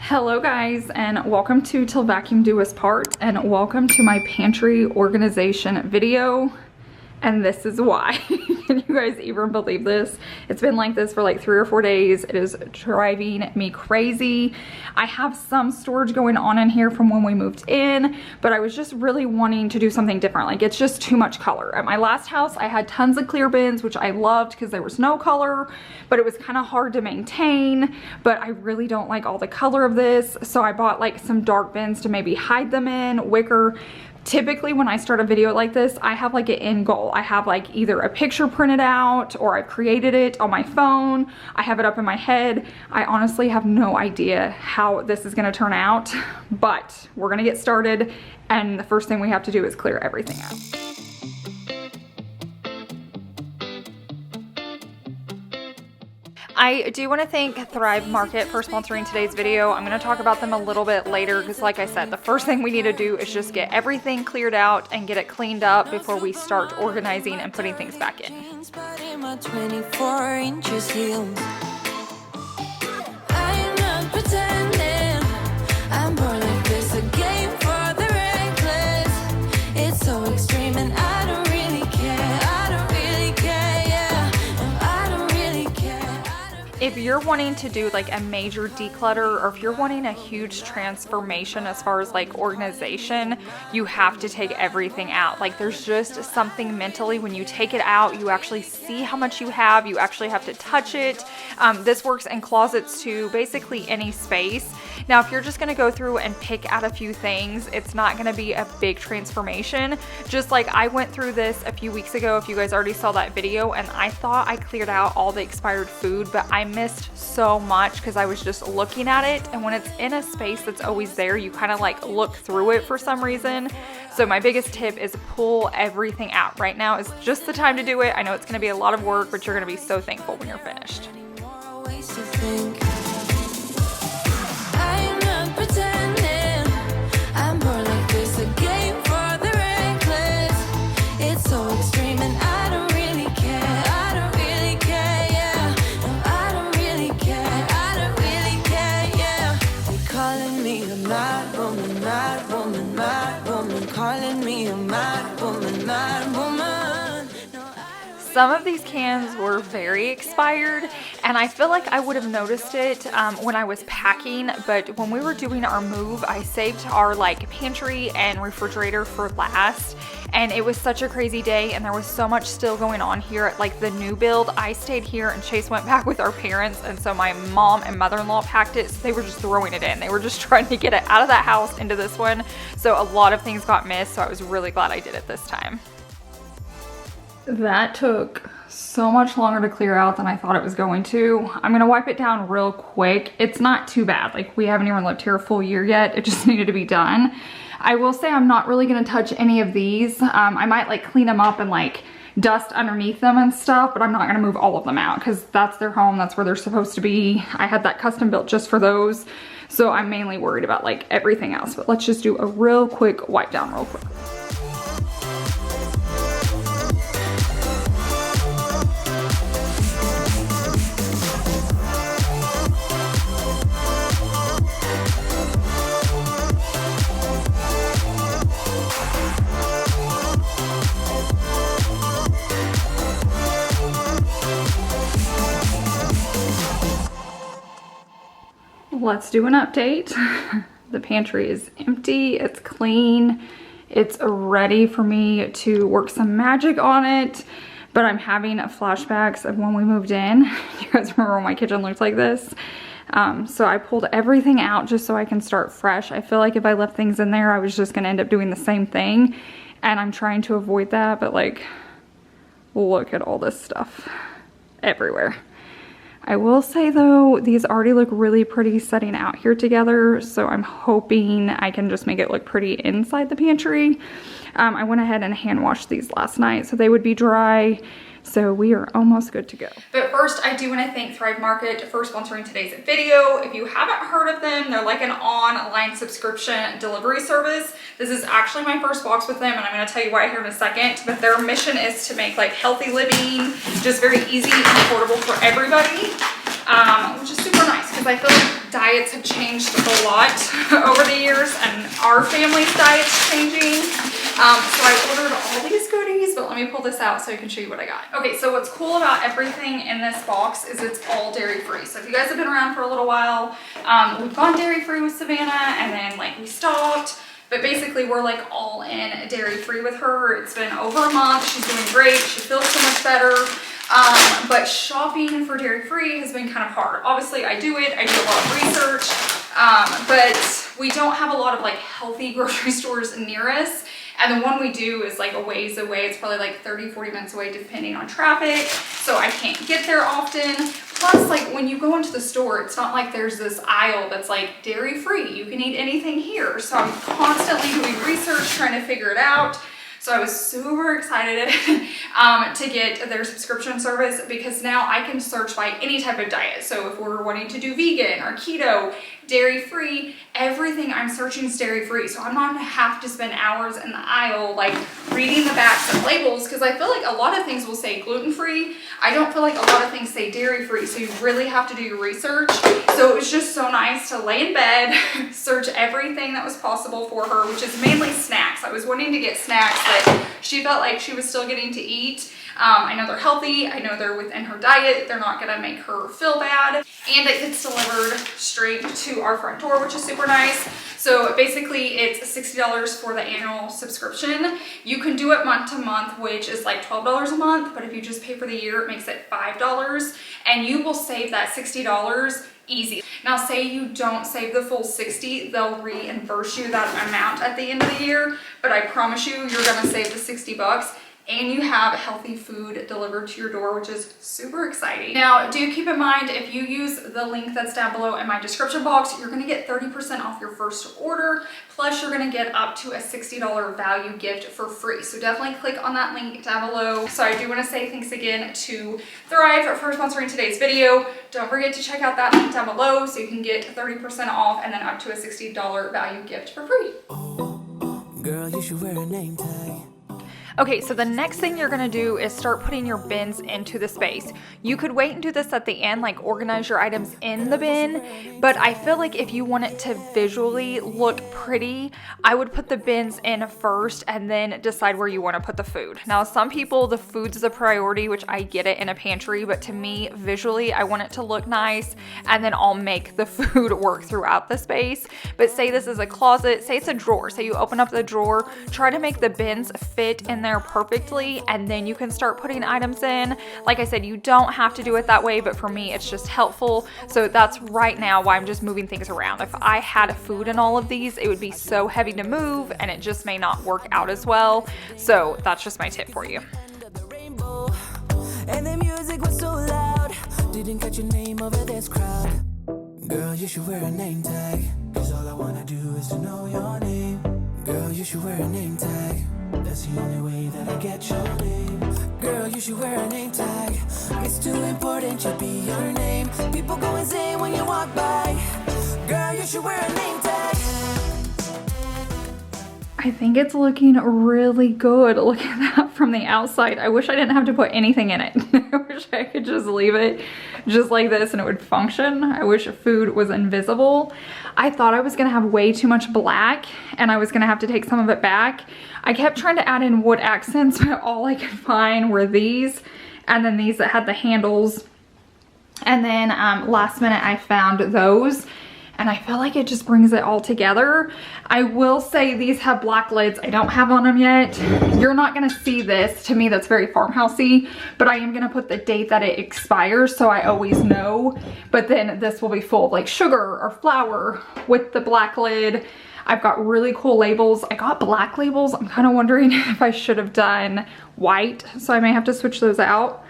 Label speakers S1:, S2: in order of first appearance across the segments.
S1: Hello guys, and welcome to Till Vacuum Do Us Part, and welcome to my pantry organization video. And this is why. Can you guys even believe this? It's been like this for like 3 or 4 days. It is driving me crazy. I have some storage going on in here from when we moved in, but I was just really wanting to do something different. Like, it's just too much color. At my last house, I had tons of clear bins, which I loved because there was no color, but it was kind of hard to maintain. But I really don't like all the color of this, so I bought like some dark bins to maybe hide them in, wicker. Typically when I start a video like this, I have like an end goal. I have like either a picture printed out or I've created it on my phone. I have it up in my head. I honestly have no idea how this is gonna turn out, but we're gonna get started, and the first thing we have to do is clear everything out. I do want to thank Thrive Market for sponsoring today's video. I'm going to talk about them a little bit later because, like I said, the first thing we need to do is just get everything cleared out and get it cleaned up before we start organizing and putting things back in. It's so extreme and I don't really care. If you're wanting to do like a major declutter, or if you're wanting a huge transformation as far as like organization, you have to take everything out. Like, there's just something mentally when you take it out, you actually see how much you have. You actually have to touch it. This works in closets too, basically any space. Now, if you're just going to go through and pick out a few things, it's not going to be a big transformation. Just like I went through this a few weeks ago, if you guys already saw that video, and I thought I cleared out all the expired food, but I missed so much because I was just looking at it. And when it's in a space that's always there, you kind of like look through it for some reason. So my biggest tip is pull everything out. Right now is just the time to do it. I know it's going to be a lot of work, but you're going to be so thankful when you're finished. Some of these cans were very expired, and I feel like I would have noticed it when I was packing, but when we were doing our move, I saved our like pantry and refrigerator for last, and it was such a crazy day, and there was so much still going on here at like the new build. I stayed here and Chase went back with our parents, and so my mom and mother-in-law packed it, so they were just throwing it in. They were just trying to get it out of that house into this one, so a lot of things got missed, so I was really glad I did it this time. That took so much longer to clear out than I thought it was going to. I'm gonna wipe it down real quick. It's not too bad. Like, we haven't even lived here a full year yet. It just needed to be done. I will say I'm not really gonna touch any of these. I might like clean them up and like dust underneath them and stuff, but I'm not gonna move all of them out because that's their home. That's where they're supposed to be. I had that custom built just for those. So I'm mainly worried about like everything else, but let's just do a real quick wipe down real quick. Let's do an update. The pantry is empty, it's clean, it's ready for me to work some magic on it, but I'm having flashbacks of when we moved in. You guys remember when my kitchen looked like this? So I pulled everything out just so I can start fresh. I feel like if I left things in there, I was just gonna end up doing the same thing, and I'm trying to avoid that, but like, look at all this stuff everywhere. I will say though, these already look really pretty setting out here together, so I'm hoping I can just make it look pretty inside the pantry. I went ahead and hand washed these last night so they would be dry. So we are almost good to go. But first, I do want to thank Thrive Market for sponsoring today's video. If you haven't heard of them, they're like an online subscription delivery service. This is actually my first box with them, and I'm going to tell you why here in a second. But their mission is to make like healthy living just very easy and affordable for everybody, which is super nice. because I feel like diets have changed a lot over the years, and our family's diet's changing. So I ordered all these goodies, but let me pull this out so I can show you what I got. Okay, so what's cool about everything in this box is it's all dairy-free. So if you guys have been around for a little while, we've gone dairy-free with Savannah, and then like we stopped. But basically we're like all in dairy-free with her. It's been over a month. She's doing great. She feels so much better. But shopping for dairy-free has been kind of hard. Obviously I do it. I do a lot of research. But we don't have a lot of like healthy grocery stores near us. And the one we do is like a ways away. It's probably like 30-40 minutes away depending on traffic. So I can't get there often. Plus, like when you go into the store, it's not like there's this aisle that's like dairy free. You can eat anything here. So I'm constantly doing research, trying to figure it out. So I was super excited to get their subscription service, because now I can search by any type of diet. So if we're wanting to do vegan or keto, dairy-free, everything I'm searching is dairy-free. So I'm not gonna have to spend hours in the aisle like reading the backs of labels, because I feel like a lot of things will say gluten-free. I don't feel like a lot of things say dairy-free, so you really have to do your research. So it was just so nice to lay in bed, search everything that was possible for her, which is mainly snacks. I was wanting to get snacks that she felt like she was still getting to eat. I know they're healthy. I know they're within her diet. They're not gonna make her feel bad. And it gets delivered straight to our front door, which is super nice. So basically it's $60 for the annual subscription. You can do it month to month, which is like $12 a month. But if you just pay for the year, it makes it $5. And you will save that $60 easy. Now say you don't save the full 60, they'll reimburse you that amount at the end of the year. But I promise you, you're gonna save the 60 bucks. And you have healthy food delivered to your door, which is super exciting. Now, do keep in mind, if you use the link that's down below in my description box, you're gonna get 30% off your first order, plus you're gonna get up to a $60 value gift for free. So definitely click on that link down below. So I do wanna say thanks again to Thrive for sponsoring today's video. Don't forget to check out that link down below so you can get 30% off and then up to a $60 value gift for free.
S2: Oh, girl, you should wear a name tag.
S1: Okay, so the next thing you're gonna do is start putting your bins into the space. You could wait and do this at the end, like organize your items in the bin, but I feel like if you want it to visually look pretty, I would put the bins in first and then decide where you wanna put the food. Now, some people, the food's the priority, which I get it in a pantry, but to me, visually, I want it to look nice, and then I'll make the food work throughout the space. But say this is a closet, say it's a drawer, say you open up the drawer, try to make the bins fit in there perfectly, and then you can start putting items in. Like I said, you don't have to do it that way, but for me it's just helpful. So that's right now why I'm just moving things around. If I had food in all of these, it would be so heavy to move and it just may not work out as well. So that's just my tip for you.
S2: And the music was so loud, didn't catch your name over this crowd. Girl, you should wear a name tag, cause all I wanna do is to know your name. Girl, you should wear a name tag, that's the only way that I get your name. Girl, you should wear a name tag, it's too important to be your name. People go insane when you walk by. Girl, you should wear a name tag.
S1: I think it's looking really good. Look at that from the outside. I wish I didn't have to put anything in it. I wish I could just leave it just like this and it would function. I wish food was invisible. I thought I was gonna have way too much black and I was gonna have to take some of it back. I kept trying to add in wood accents, but all I could find were these, and then these that had the handles. And then last minute I found those. And I feel like it just brings it all together. I will say these have black lids. I don't have on them yet. You're not gonna see this. To me, that's very farmhousey, but I am gonna put the date that it expires so I always know. But then this will be full of like sugar or flour with the black lid. I've got really cool labels. I got black labels. I'm kind of wondering if I should have done white, so I may have to switch those out.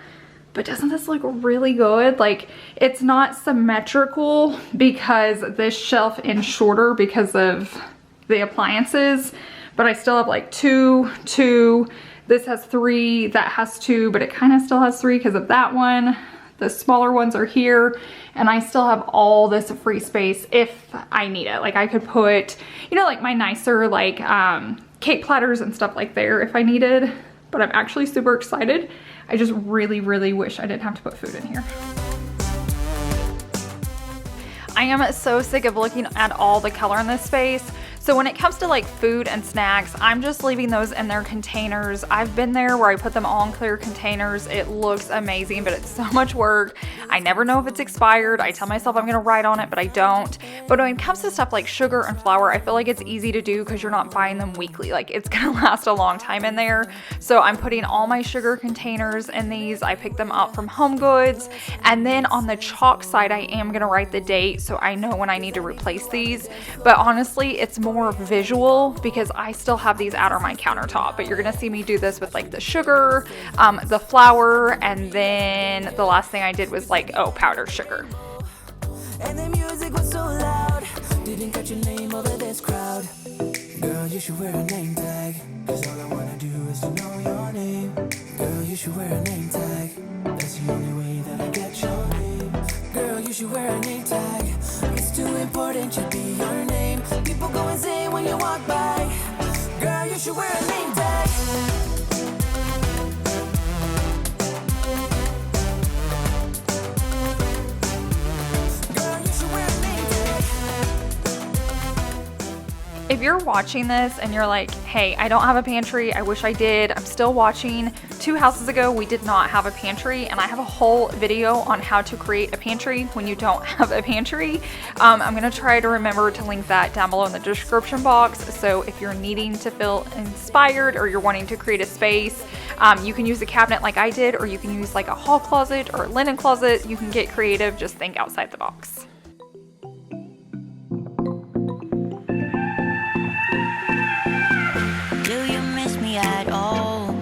S1: But doesn't this look really good? Like, it's not symmetrical because this shelf is shorter because of the appliances, but I still have like two. This has 3, that has 2, but it kind of still has 3 because of that one. The smaller ones are here, and I still have all this free space if I need it. Like, I could put, you know, like my nicer like cake platters and stuff like there if I needed. But I'm actually super excited. I just really, really wish I didn't have to put food in here. I am so sick of looking at all the color in this space. So when it comes to like food and snacks, I'm just leaving those in their containers. I've been there where I put them all in clear containers. It looks amazing, but it's so much work. I never know if it's expired. I tell myself I'm gonna write on it, but I don't. But when it comes to stuff like sugar and flour, I feel like it's easy to do because you're not buying them weekly. Like it's gonna last a long time in there. So I'm putting all my sugar containers in these. I picked them up from Home Goods. And then on the chalk side, I am gonna write the date so I know when I need to replace these. But honestly, it's more visual because I still have these out on my countertop, but you're gonna see me do this with like the sugar, the flour, and then the last thing I did was like, powdered sugar.
S2: And the music was so loud, didn't catch your name over this crowd. Girl, you should wear a name tag, cause all I wanna do is to know your name. Girl, you should wear a name tag, that's the only way that I get your name. Girl, you should wear a name tag, it's too important to be your name. People go insane when you walk by. Girl, you should wear a name tag. Girl, you should wear a name tag.
S1: If you're watching this and you're like, hey, I don't have a pantry, I wish I did, I'm still watching. 2 houses ago, we did not have a pantry, and I have a whole video on how to create a pantry when you don't have a pantry. I'm gonna try to remember to link that down below in the description box. So if you're needing to feel inspired or you're wanting to create a space, you can use a cabinet like I did, or you can use like a hall closet or a linen closet. You can get creative, just think outside the box.
S3: Do you miss me at all?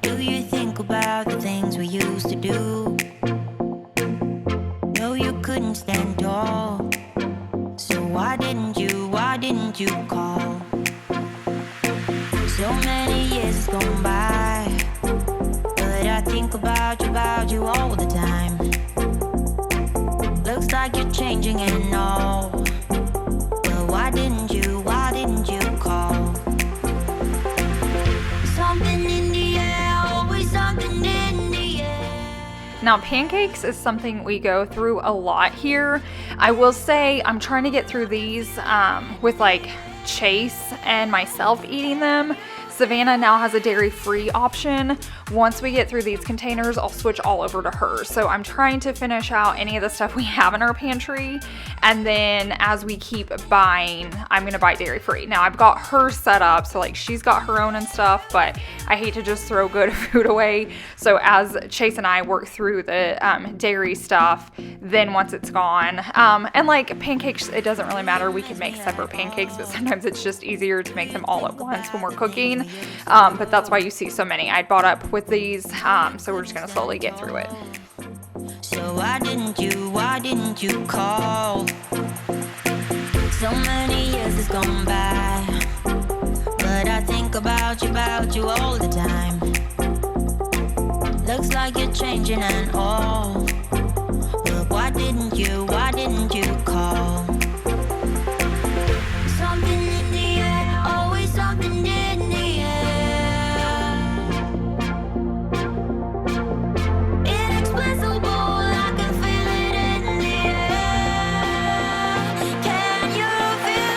S3: Do you think about the things we used to do? No, you couldn't stand tall. So why didn't you call? So many years has gone by, but I think about you all the time. Looks like you're changing and all, but why didn't you call? Something in the air, always something in the air.
S1: Now, pancakes is something we go through a lot here. I will say I'm trying to get through these with like Chase and myself eating them. Savannah now has a dairy-free option. Once we get through these containers, I'll switch all over to hers. So I'm trying to finish out any of the stuff we have in our pantry. And then as we keep buying, I'm gonna buy dairy-free. Now I've got hers set up, so like she's got her own and stuff, but I hate to just throw good food away. So as Chase and I work through the dairy stuff, then once it's gone, and like pancakes, it doesn't really matter. We can make separate pancakes, but sometimes it's just easier to make them all at once when we're cooking. But that's why you see so many. I bought up with these, so we're just gonna slowly get through it.
S3: So why didn't you call? So many years has gone by, but I think about you all the time. Looks like you're changing and all, but why didn't you call? Something in the air, always something in the air. Inexplicable, I can feel it in the air. Can you feel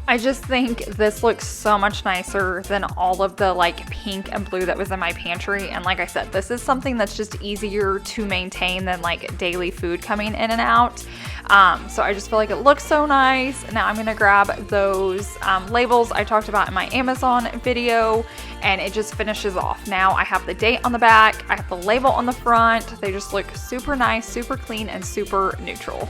S1: I just think this looks so much nicer than all of the like pink and blue that was in my pantry. And like I said, this is something that's just easier to maintain than like daily food coming in and out. So I just feel like it looks so nice. Now I'm gonna grab those labels I talked about in my Amazon video, and it just finishes off. Now I have the date on the back, I have the label on the front. They just look super nice, super clean, and super neutral.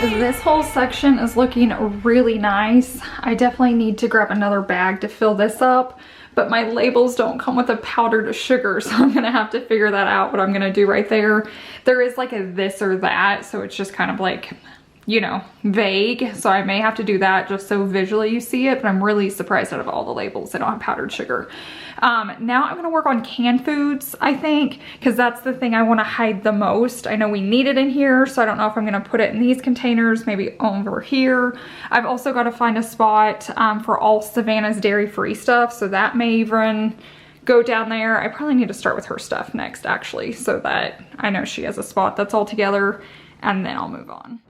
S1: This whole section is looking really nice. I definitely need to grab another bag to fill this up, but my labels don't come with a powdered sugar, so I'm gonna have to figure that out, what I'm gonna do right there. There is like a this or that, so it's just kind of like, you know, vague. So I may have to do that just so visually you see it, but I'm really surprised out of all the labels they don't have powdered sugar. Now I'm gonna work on canned foods, I think, because that's the thing I want to hide the most. I know we need it in here, so I don't know if I'm gonna put it in these containers, maybe over here. I've also got to find a spot for all Savannah's dairy-free stuff, so that may even go down there. I probably need to start with her stuff next, actually, so that I know she has a spot that's all together, and then I'll move on.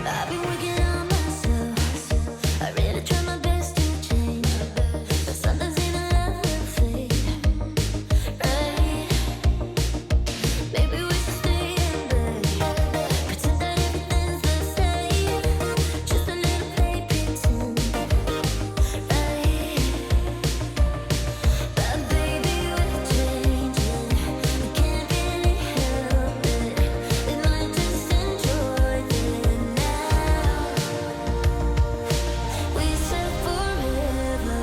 S3: I've been working on myself. I really try my best to change, but sometimes even love fade. Right? Maybe we should stay in bed, pretend that everything's the same, just a little play pretend. Right? But baby, we're changing. We can't really help it. We might just enjoy it now. We said forever,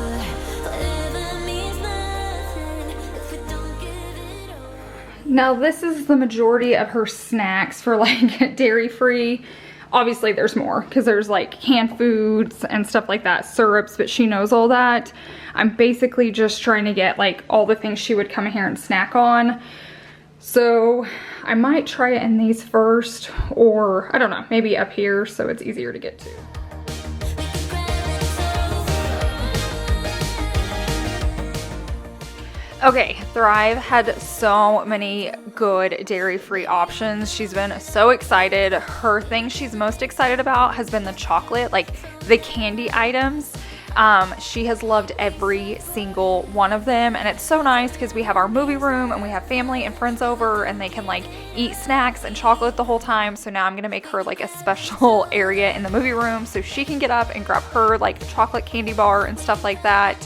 S3: forever means nothing if we don't give it all.
S1: Now this is the majority of her snacks for like dairy-free. Obviously there's more because there's like canned foods and stuff like that, syrups, but she knows all that. I'm basically just trying to get like all the things she would come in here and snack on. So I might try it in these first, or I don't know, maybe up here so it's easier to get to. Okay, Thrive had so many good dairy-free options. She's been so excited. Her thing she's most excited about has been the chocolate, like the candy items. She has loved every single one of them, and it's so nice because we have our movie room and we have family and friends over and they can like eat snacks and chocolate the whole time. So now I'm gonna make her like a special area in the movie room so she can get up and grab her like chocolate candy bar and stuff like that.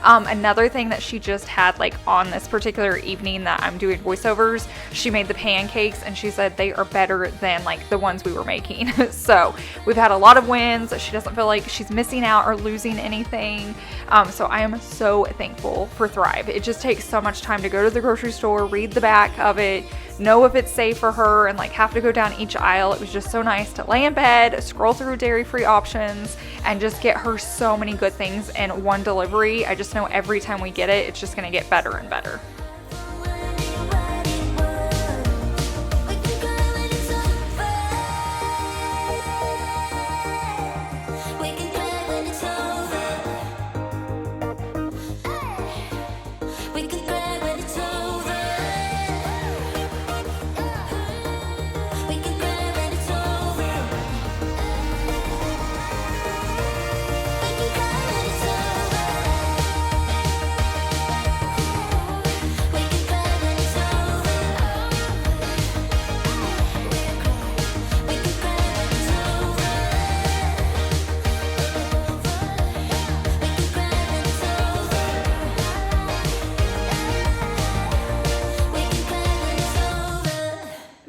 S1: Another thing that she just had like on this particular evening that I'm doing voiceovers, she made the pancakes and she said they are better than like the ones we were making. So we've had a lot of wins. She doesn't feel like she's missing out or losing anything. So I am so thankful for Thrive. It just takes so much time to go to the grocery store, read the back of it, know if it's safe for her, and like have to go down each aisle. It was just so nice to lay in bed, scroll through dairy-free options, and just get her so many good things in one delivery. I just know every time we get it, it's just gonna get better and better.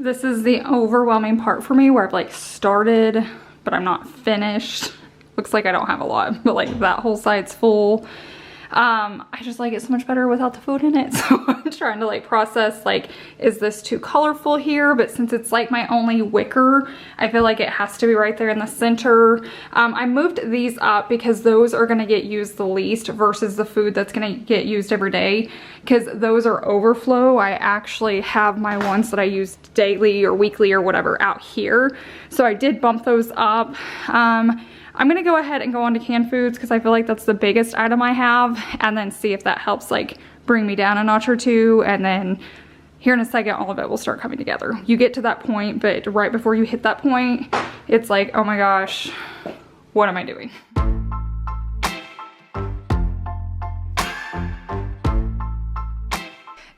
S1: This is the overwhelming part for me where I've like started, but I'm not finished. Looks like I don't have a lot, but like that whole side's full. I just like it so much better without the food in it. So I'm trying to like process like, is this too colorful here? But since it's like my only wicker, I feel like it has to be right there in the center. I moved these up because those are gonna get used the least versus the food that's gonna get used every day, because those are overflow. I actually have my ones that I use daily or weekly or whatever out here. So I did bump those up. I'm gonna go ahead and go on to canned foods because I feel like that's the biggest item I have, and then see if that helps like bring me down a notch or two, and then here in a second all of it will start coming together. You get to that point, but right before you hit that point, it's like, oh my gosh, what am I doing?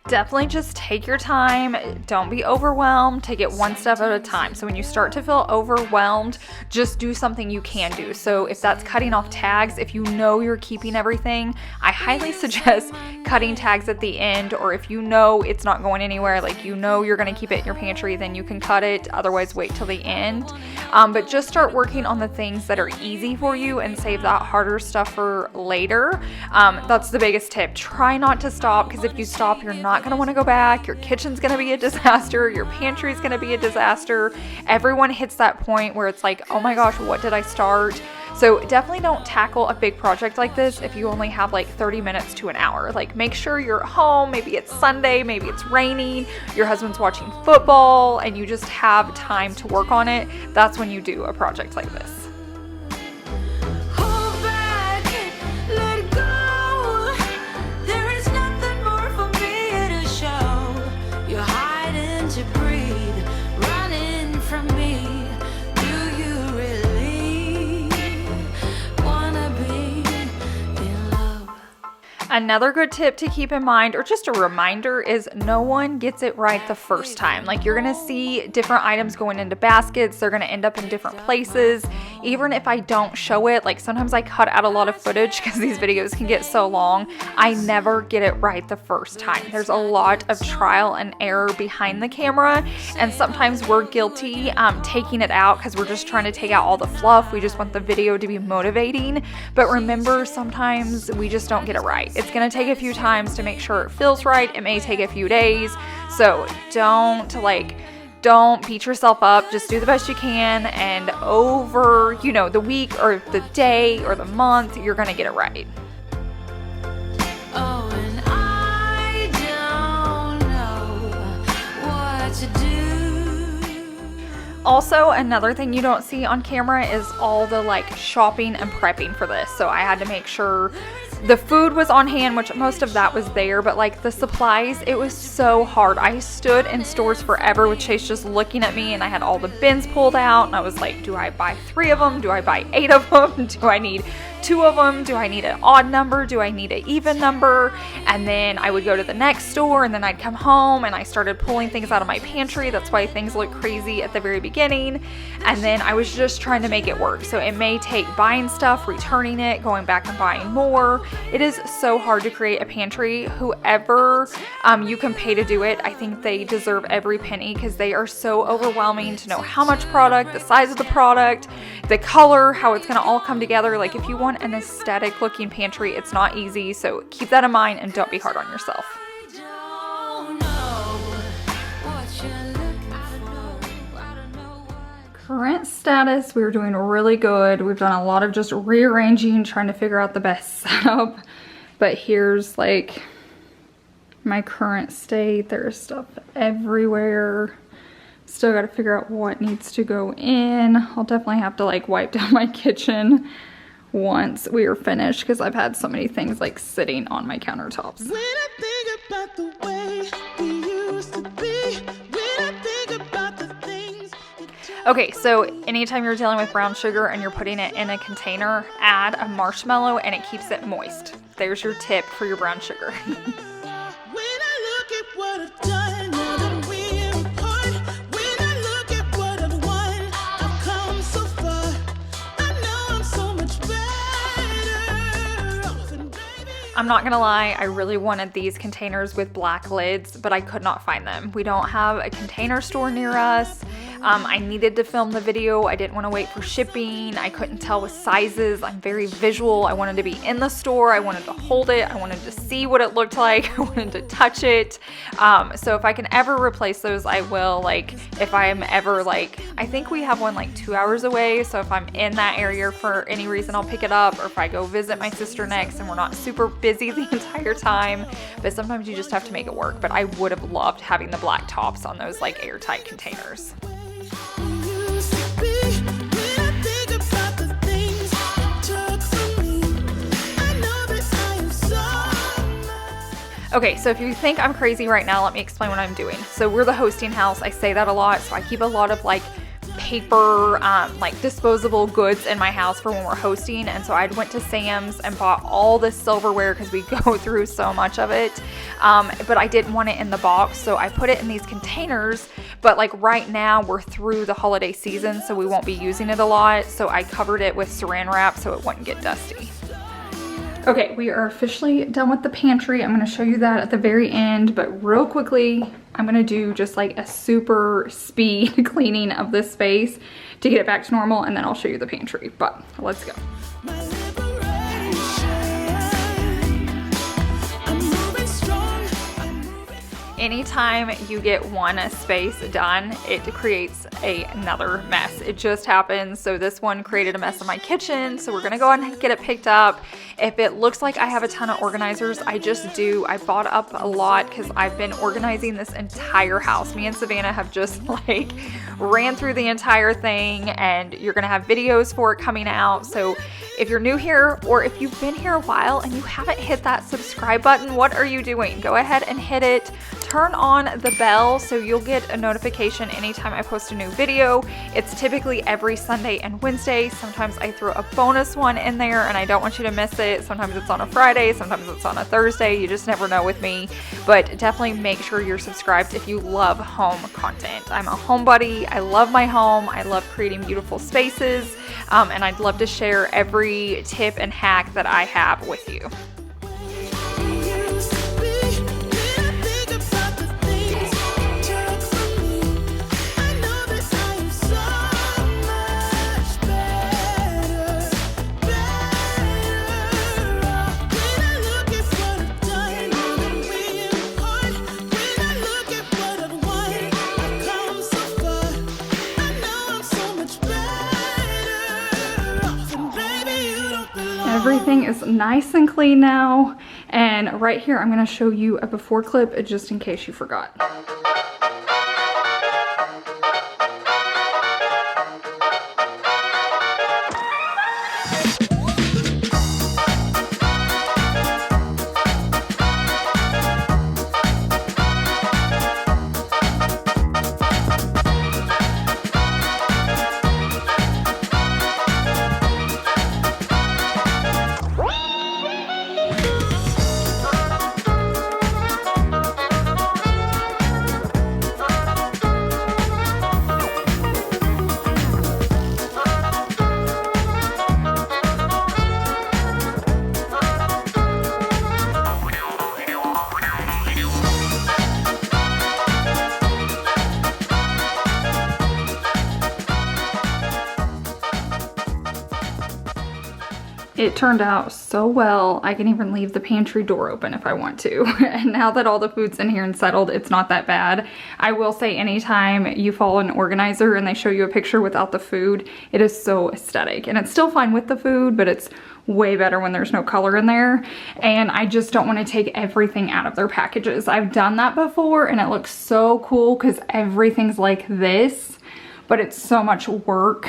S1: Definitely just take your time. Don't be overwhelmed. Take it one step at a time. So when you start to feel overwhelmed, just do something you can do. So if that's cutting off tags, if you know you're keeping everything, I highly suggest cutting tags at the end, or if you know it's not going anywhere, like you know you're going to keep it in your pantry, then you can cut it. Otherwise, wait till the end. But just start working on the things that are easy for you and save that harder stuff for later. That's the biggest tip. Try not to stop, because if you stop, you're not not going to want to go back. Your kitchen's going to be a disaster. Your pantry's going to be a disaster. Everyone hits that point where it's like, oh my gosh, what did I start? So definitely don't tackle a big project like this if you only have like 30 minutes to an hour. Like, make sure you're at home. Maybe it's Sunday, maybe it's raining, your husband's watching football, and you just have time to work on it. That's when you do a project like this. Another good tip to keep in mind, or just a reminder, is no one gets it right the first time. Like, you're gonna see different items going into baskets, they're gonna end up in different places. Even if I don't show it, like sometimes I cut out a lot of footage because these videos can get so long, I never get it right the first time. There's a lot of trial and error behind the camera, and sometimes we're guilty taking it out because we're just trying to take out all the fluff. We just want the video to be motivating. But remember, sometimes we just don't get it right. It's gonna take a few times to make sure it feels right. It may take a few days. So don't beat yourself up. Just do the best you can, and over, the week or the day or the month, you're gonna get it right.
S3: Oh, and I don't know what to do.
S1: Also, another thing you don't see on camera is all the shopping and prepping for this. So I had to make sure the food was on hand, which most of that was there, but the supplies, it was so hard. I stood in stores forever with Chase just looking at me, and I had all the bins pulled out, and I was like, do I buy 3 of them? Do I buy 8 of them? Do I need 2 of them? Do I need an odd number? Do I need an even number? And then I would go to the next store, and then I'd come home and I started pulling things out of my pantry. That's why things look crazy at the very beginning. And then I was just trying to make it work. So it may take buying stuff, returning it, going back and buying more. It is so hard to create a pantry. Whoever you can pay to do it, I think they deserve every penny, because they are so overwhelming to know how much product, the size of the product, the color, how it's gonna all come together. Like, if you want an aesthetic looking pantry, it's not easy. So keep that in mind and don't be hard on yourself. Current status, we're doing really good. We've done a lot of just rearranging, trying to figure out the best setup. But here's my current state. There's stuff everywhere. Still got to figure out what needs to go in. I'll definitely have to wipe down my kitchen once we are finished, because I've had so many things sitting on my countertops.
S2: When I think about the way we used to be, when I think about the things.
S1: Okay, so anytime you're dealing with brown sugar and you're putting it in a container, add a marshmallow and it keeps it moist. There's your tip for your brown sugar.
S2: When I look at what I've done, now that we're apart, when I look at what I've won, I've come so far. I know I'm so much better off, and baby,
S1: I'm not gonna lie, I really wanted these containers with black lids, but I could not find them. We don't have a container store near us. I needed to film the video. I didn't want to wait for shipping. I couldn't tell with sizes. I'm very visual. I wanted to be in the store. I wanted to hold it. I wanted to see what it looked like. I wanted to touch it. So if I can ever replace those, I will. If I'm ever I think we have one 2 hours away. So if I'm in that area for any reason, I'll pick it up. Or if I go visit my sister next and we're not super busy the entire time. But sometimes you just have to make it work. But I would have loved having the black tops on those airtight containers. Okay, so if you think I'm crazy right now, let me explain what I'm doing. So we're the hosting house. I say that a lot. So I keep a lot of paper, disposable goods in my house for when we're hosting. And so I went to Sam's and bought all this silverware because we go through so much of it. But I didn't want it in the box, so I put it in these containers. But right now we're through the holiday season, so we won't be using it a lot. So I covered it with saran wrap so it wouldn't get dusty. Okay, we are officially done with the pantry. I'm going to show you that at the very end, but real quickly, I'm going to do just a super speed cleaning of this space to get it back to normal, and then I'll show you the pantry, but let's go. anytime you get one space done, it creates another mess. It just happens. So this one created a mess in my kitchen, so we're gonna go ahead and get it picked up. If it looks like I have a ton of organizers, I just do. I bought up a lot because I've been organizing this entire house. Me and Savannah have just like ran through the entire thing, and you're gonna have videos for it coming out. So if you're new here, or if you've been here a while and you haven't hit that subscribe button, what are you doing? Go ahead and hit it. Turn on the bell so you'll get a notification anytime I post a new video. It's typically every Sunday and Wednesday. Sometimes I throw a bonus one in there and I don't want you to miss it. Sometimes it's on a Friday, sometimes it's on a Thursday. You just never know with me. But definitely make sure you're subscribed if you love home content. I'm a home buddy. I love my home. I love creating beautiful spaces. And I'd love to share every tip and hack that I have with you. Everything is nice and clean now, and right here I'm going to show you a before clip just in case you forgot. It turned out so well, I can even leave the pantry door open if I want to. And now that all the food's in here and settled, it's not that bad. I will say anytime you follow an organizer and they show you a picture without the food, it is so aesthetic. And it's still fine with the food, but it's way better when there's no color in there. And I just don't want to take everything out of their packages. I've done that before and it looks so cool because everything's like this. But it's so much work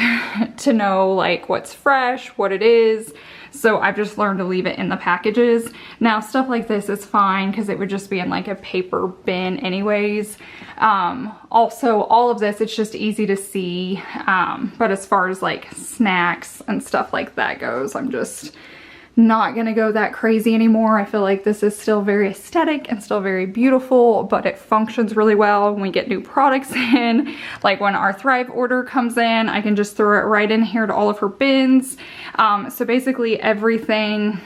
S1: to know like what's fresh, what it is. So I've just learned to leave it in the packages. Now stuff like this is fine because it would just be in like a paper bin anyways. Also all of this, it's just easy to see. But as far as like snacks and stuff like that goes, I'm just not gonna go that crazy anymore. I feel like this is still very aesthetic and still very beautiful, but it functions really well when we get new products in. Like when our Thrive order comes in, I can just throw it right in here to all of her bins. So basically everything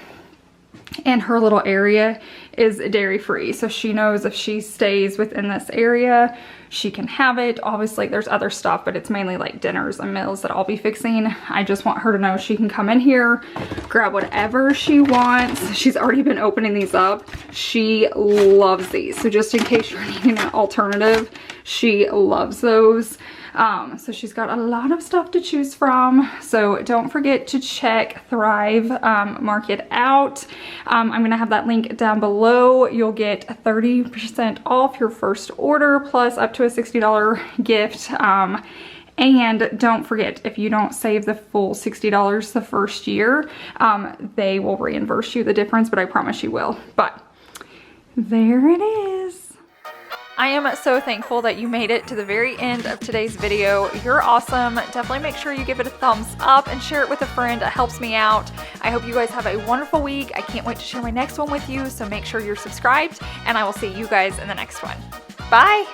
S1: in her little area is dairy free. So she knows if she stays within this area, she can have it. Obviously there's other stuff, but it's mainly like dinners and meals that I'll be fixing. I just want her to know she can come in here, grab whatever she wants. She's already been opening these up. She loves these. So just in case you're needing an alternative, she loves those. So she's got a lot of stuff to choose from. So don't forget to check Thrive, mark it out. I'm gonna have that link down below. You'll get 30% off your first order plus up to a $60 gift. And don't forget, if you don't save the full $60 the first year, they will reimburse you the difference, but I promise you will. But there it is. I am so thankful that you made it to the very end of today's video. You're awesome. Definitely make sure you give it a thumbs up and share it with a friend. It helps me out. I hope you guys have a wonderful week. I can't wait to share my next one with you, so make sure you're subscribed, and I will see you guys in the next one. Bye!